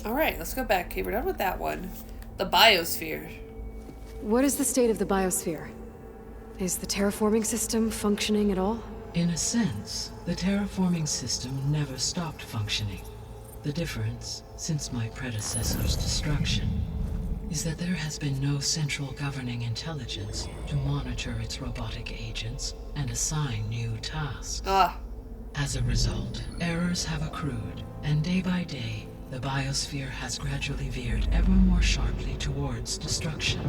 Alright, let's go back. Okay, we're done with that one. The biosphere. What is the state of the biosphere? Is the terraforming system functioning at all? In a sense, the terraforming system never stopped functioning. The difference, since my predecessor's destruction, is that there has been no central governing intelligence to monitor its robotic agents and assign new tasks. Ah. As a result, errors have accrued, and day by day, the biosphere has gradually veered ever more sharply towards destruction.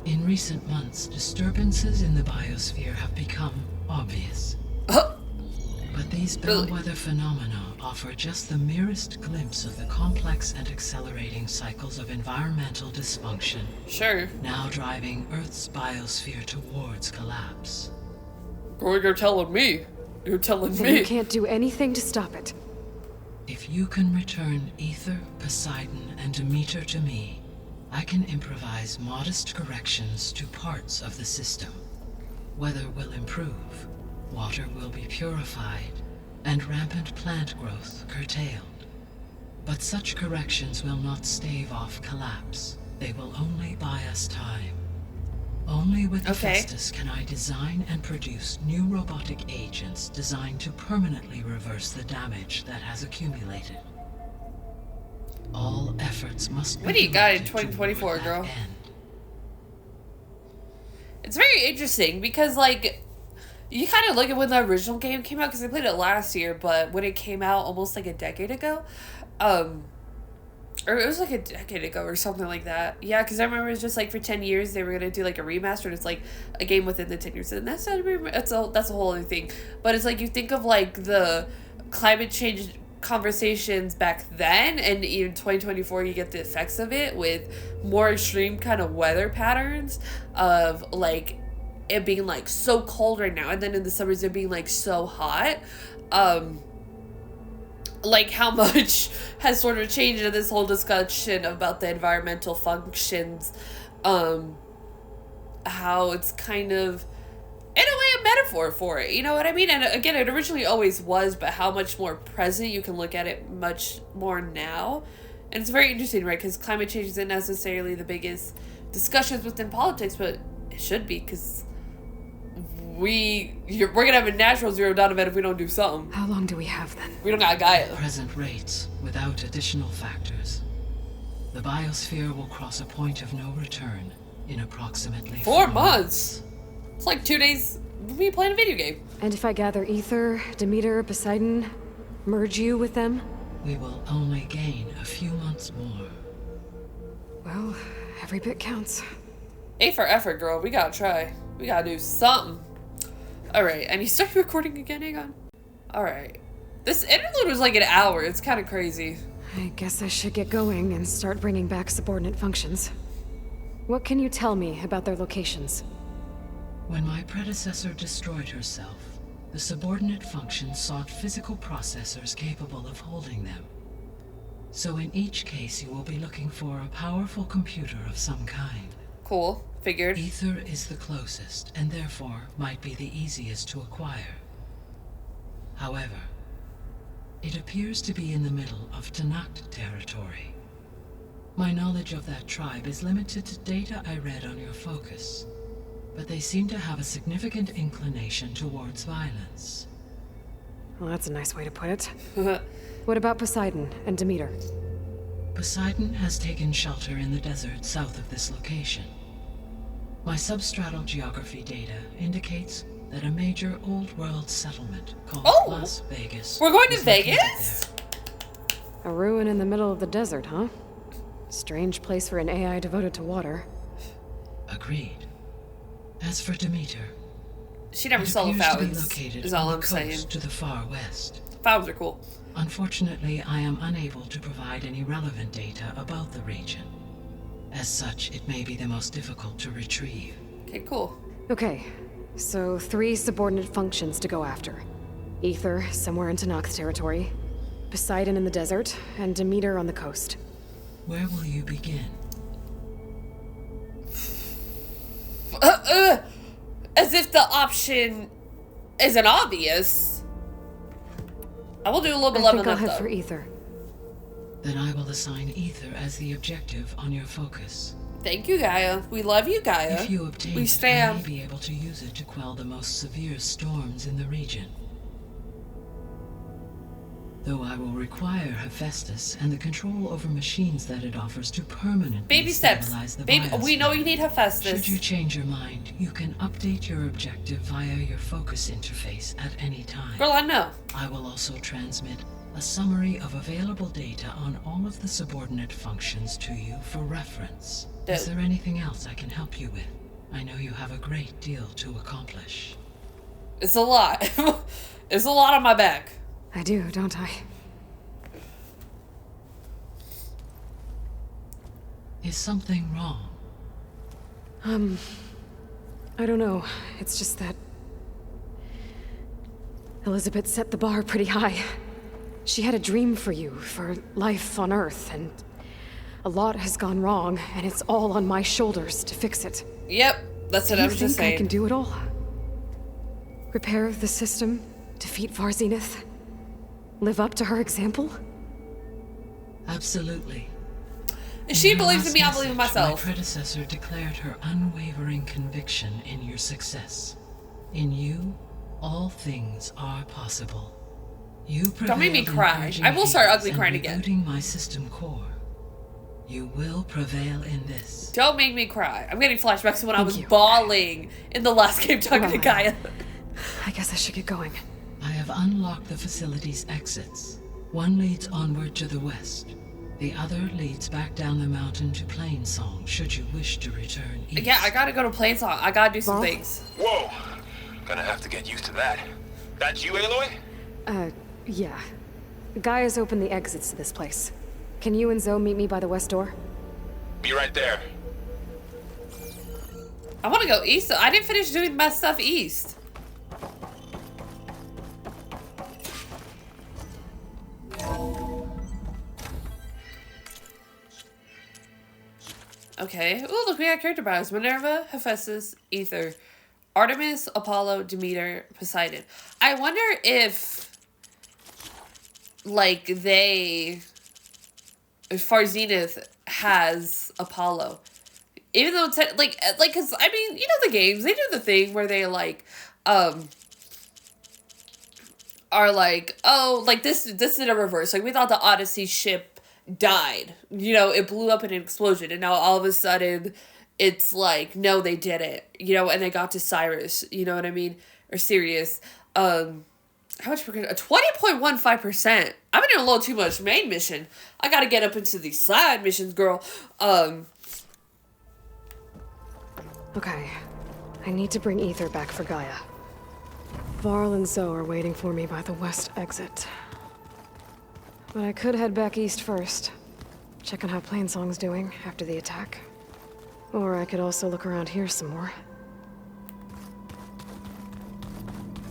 In recent months, disturbances in the biosphere have become obvious. But these bellwether phenomena offer just the merest glimpse of the complex and accelerating cycles of environmental dysfunction, Sure. now driving Earth's biosphere towards collapse. Girl, you're telling me. You're telling Then me. you can't do anything to stop it. If you can return Ether, Poseidon, and Demeter to me, I can improvise modest corrections to parts of the system. Weather will improve, water will be purified, and rampant plant growth curtailed. But such corrections will not stave off collapse. They will only buy us time. Only with Hephaestus can I design and produce new robotic agents designed to permanently reverse the damage that has accumulated. All efforts must be What do you got in directed 2024, toward that girl? end. It's very interesting because, like, you kind of look at when the original game came out, because I played it last year, but when it came out almost like a decade ago, or it was like a decade ago or something like that. Yeah, because I remember it was just like for 10 years they were going to do like a remaster, and it's like a game within the 10 years. And that's a whole other thing. But it's like you think of like the climate change conversations back then, and even 2024 you get the effects of it with more extreme kind of weather patterns of like it being like so cold right now, and then in the summers it being like so hot. Like how much has sort of changed in this whole discussion about the environmental functions, how it's kind of in a way a metaphor for it, you know what I mean? And again, it originally always was, but how much more present you can look at it much more now. And it's very interesting, right? Because climate change isn't necessarily the biggest discussions within politics, but it should be, because we're gonna have a natural zero dawn event if we don't do something. How long do we have then? We don't got Gaia. Present rates, without additional factors. The biosphere will cross a point of no return in approximately 4 months. It's like 2 days of me playing a video game. And if I gather Ether, Demeter, Poseidon, merge you with them? We will only gain a few months more. Well, every bit counts. A for effort, girl. We gotta try. We gotta do something. Alright, and you start recording again? Hang on. Alright. This interlude was like an hour. It's kind of crazy. I guess I should get going and start bringing back subordinate functions. What can you tell me about their locations? When my predecessor destroyed herself, the subordinate functions sought physical processors capable of holding them. So in each case, you will be looking for a powerful computer of some kind. Cool. Figured. Ether is the closest, and therefore might be the easiest to acquire. However, it appears to be in the middle of Tanakh territory. My knowledge of that tribe is limited to data I read on your focus, but they seem to have a significant inclination towards violence. Well, that's a nice way to put it. What about Poseidon and Demeter? Poseidon has taken shelter in the desert south of this location. My substratal geography data indicates that a major old-world settlement called Las Vegas. We're going to is located Vegas? A ruin in the middle of the desert, huh? Strange place for an AI devoted to water. there. Agreed. As for Demeter, She never it saw the appears to be fountains. located Is on all the I'm coast saying. to the far west. Fountains are cool. Unfortunately, I am unable to provide any relevant data about the region. As such, it may be the most difficult to retrieve. Okay, cool. Okay, so 3 subordinate functions to go after. Ether, somewhere in Tanakh territory. Poseidon in the desert, and Demeter on the coast. Where will you begin? As if the option isn't obvious. I will do a little bit I think leveling I'll up head though. for Ether. Then I will assign Ether as the objective on your focus. Thank you, Gaia. We love you, Gaia. If you obtain We it, I stand. may be able to use it to quell the most severe storms in the region. Though I will require Hephaestus and the control over machines that it offers to permanently Baby steps. stabilize the Baby, we know biosphere. you need Hephaestus. Should you change your mind, you can update your objective via your focus interface at any time. Girl, I know. I will also transmit a summary of available data on all of the subordinate functions to you for reference. Is Dope. there anything else I can help you with? I know you have a great deal to accomplish. It's a lot. It's a lot on my back. I do, don't I? Is something wrong? I don't know. It's just that Elizabeth set the bar pretty high. She had a dream for you, for life on Earth, and a lot has gone wrong, and it's all on my shoulders to fix it. Yep, that's what Do I you was think just saying. I can do it all? Repair the system, defeat Varzenith, live up to her example? Absolutely. If she In her believes in last me, I believe in message, myself. My predecessor declared her unwavering conviction in your success. In you, all things are possible. You Don't make me prevailed in cry. purging I will start Hades ugly and crying again. rebooting my system core. You will prevail in this. Don't make me cry. I'm getting flashbacks to when I Thank was you. bawling in the last game talking to Well, Gaia. I guess I should get going. I have unlocked the facility's exits. One leads onward to the west. The other leads back down the mountain to Plainsong, should you wish to return east. Yeah, I gotta go to Plainsong. I gotta do some Well- things. Whoa! Gonna have to get used to that. That's you, Aloy? Yeah. Gaia's opened the exits to this place. Can you and Zoe meet me by the west door? Be right there. I wanna go east. I didn't finish doing my stuff east. Okay. Oh, look, we got character bios. Minerva, Hephaestus, Ether, Artemis, Apollo, Demeter, Poseidon. I wonder if, like, if Varzenith has Apollo. Even though it's, cause, I mean, you know the games, they do the thing where they, like, are like, oh, like, this is in a reverse. Like, we thought the Odyssey ship died. You know, it blew up in an explosion, and now all of a sudden it's like, no, they did it. You know, and they got to Cyrus. You know what I mean? Or Sirius. How much we're gonna 20.15%. I've been doing a little too much main mission. I gotta get up into these side missions, girl. Okay. I need to bring Ether back for Gaia. Varl and Zoe are waiting for me by the west exit. But I could head back east first. Check on how Plainsong's doing after the attack. Or I could also look around here some more.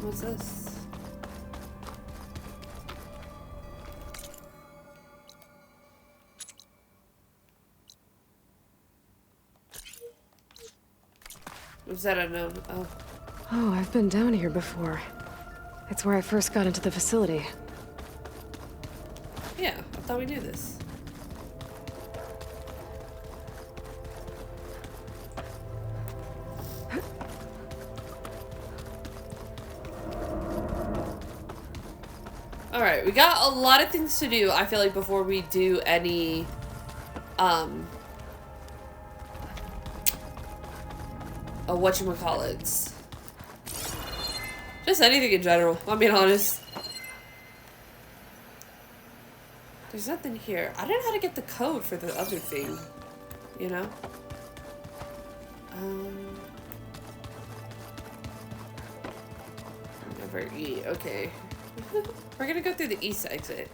What's this? Was that unknown? Oh. Oh, I've been down here before. It's where I first got into the facility. Yeah, I thought we knew this. Alright, we got a lot of things to do, I feel like, before we do any, whatchamacallits. Just anything in general, I'm being honest. There's nothing here. I don't know how to get the code for the other thing, you know? Never eat, okay. We're gonna go through the east exit.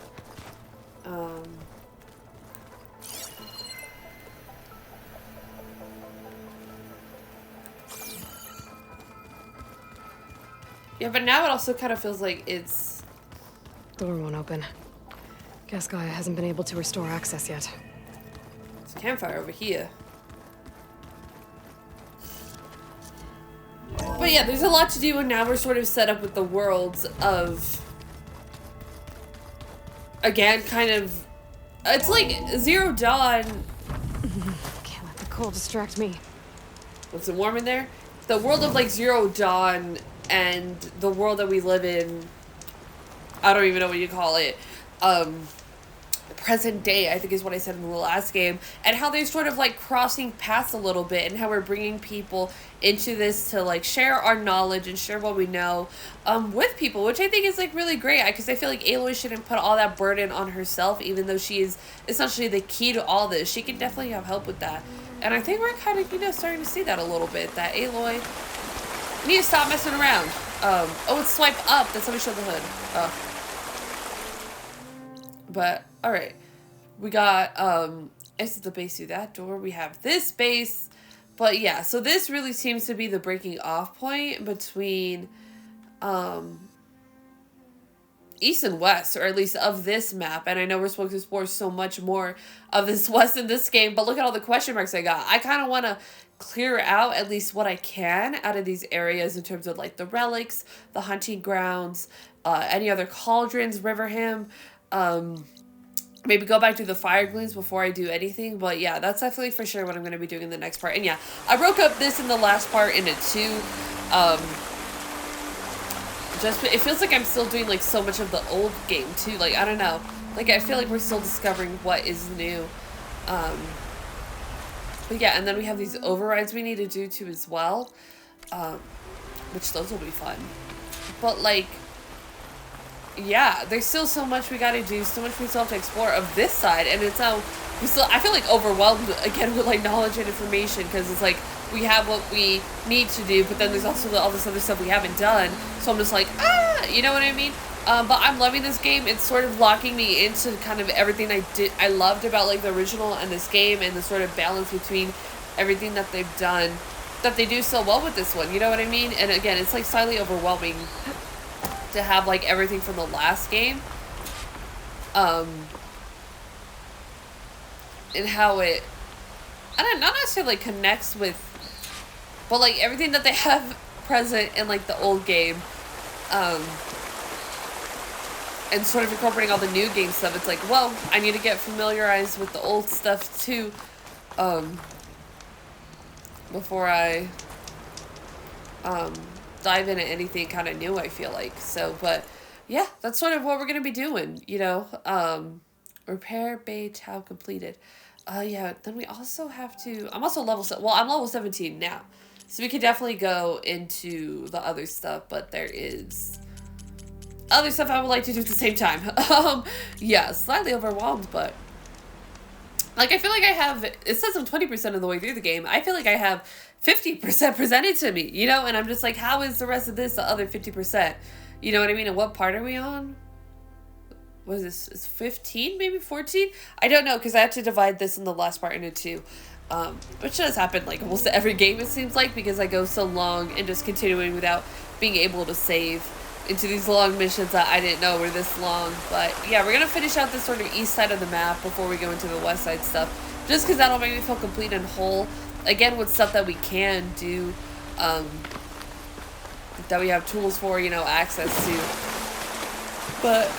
Yeah, but now it also kind of feels like it's... Door won't open. Guess Gaia hasn't been able to restore access yet. There's a campfire over here. But yeah, there's a lot to do, and now we're sort of set up with the worlds of... Again, kind of... It's like Zero Dawn... Can't let the cold distract me. Was it warm in there? The world of like Zero Dawn and the world that we live in, I don't even know what you call it, present day, I think is what I said in the last game, and how they're sort of like crossing paths a little bit, and how we're bringing people into this to like share our knowledge and share what we know with people, which I think is like really great, because I feel like Aloy shouldn't put all that burden on herself, even though she is essentially the key to all this. She can definitely have help with that, and I think we're kind of, you know, starting to see that a little bit, that Aloy, you need to stop messing around. Oh, it's swipe up. That's how we show the hood. But, alright. We got, exit the base through that door. We have this base. But yeah, so this really seems to be the breaking off point between, east and west, or at least of this map. And I know we're supposed to explore so much more of this west in this game, but look at all the question marks I got. I kind of want to clear out at least what I can out of these areas in terms of like the relics, the hunting grounds, any other cauldrons, Riverham, maybe go back to the fire gleams before I do anything. But yeah, that's definitely for sure what I'm going to be doing in the next part. And yeah, I broke up this in the last part into two. Just, it feels like I'm still doing like so much of the old game too. Like, I don't know. Like, I feel like we're still discovering what is new. But yeah, and then we have these overrides we need to do too as well. Which those will be fun. But like, yeah, there's still so much we gotta do, so much we still have to explore of this side, and it's we still, I feel like overwhelmed again with like knowledge and information, because it's like we have what we need to do, but then there's also all this other stuff we haven't done, so I'm just like, you know what I mean? But I'm loving this game. It's sort of locking me into kind of everything I loved about like the original and this game, and the sort of balance between everything that they've done, that they do so well with this one, you know what I mean? And again, it's like slightly overwhelming to have like everything from the last game, and how it, I don't, not necessarily connects with, but like everything that they have present in like the old game, and sort of incorporating all the new game stuff. It's like, well, I need to get familiarized with the old stuff too, before I dive into anything kind of new, I feel like. So, but yeah, that's sort of what we're gonna be doing, you know. Repair bay tab completed. Yeah, then we also have to... I'm also I'm level 17 now. So we could definitely go into the other stuff, but there is other stuff I would like to do at the same time. Yeah, slightly overwhelmed, but... Like, I feel like I have... It says I'm 20% of the way through the game. I feel like I have 50% presented to me, you know? And I'm just like, how is the rest of this the other 50%? You know what I mean? And what part are we on? What is this? Is 15, maybe 14? I don't know, because I had to divide this in the last part into two. Which does happen like almost every game, it seems like, because I go so long and just continuing without being able to save into these long missions that I didn't know were this long. But yeah, we're gonna finish out this sort of east side of the map before we go into the west side stuff, just because that'll make me feel complete and whole. Again, with stuff that we can do, that we have tools for, you know, access to. But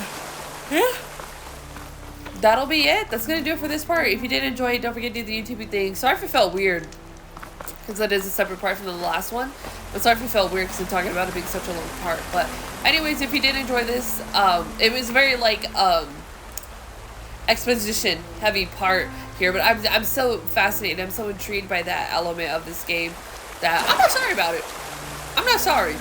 yeah, that'll be it. That's gonna do it for this part. If you did enjoy it, don't forget to do the YouTube thing. Sorry if it felt weird, because that is a separate part from the last one. But sorry if it felt weird because I'm talking about it being such a long part. But anyways, if you did enjoy this, it was very like exposition heavy part here. But I'm so fascinated. I'm so intrigued by that element of this game that I'm not sorry about it. I'm not sorry.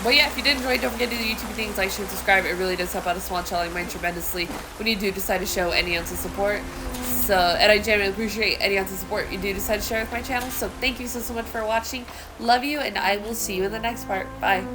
But yeah, if you did enjoy it, don't forget to do the YouTube things, like, share, and subscribe. It really does help out a small channel like mine tremendously when you do decide to show any ounce of support. So, and I genuinely appreciate any ounce of support you do decide to share with my channel. So thank you so much for watching. Love you, and I will see you in the next part. Bye.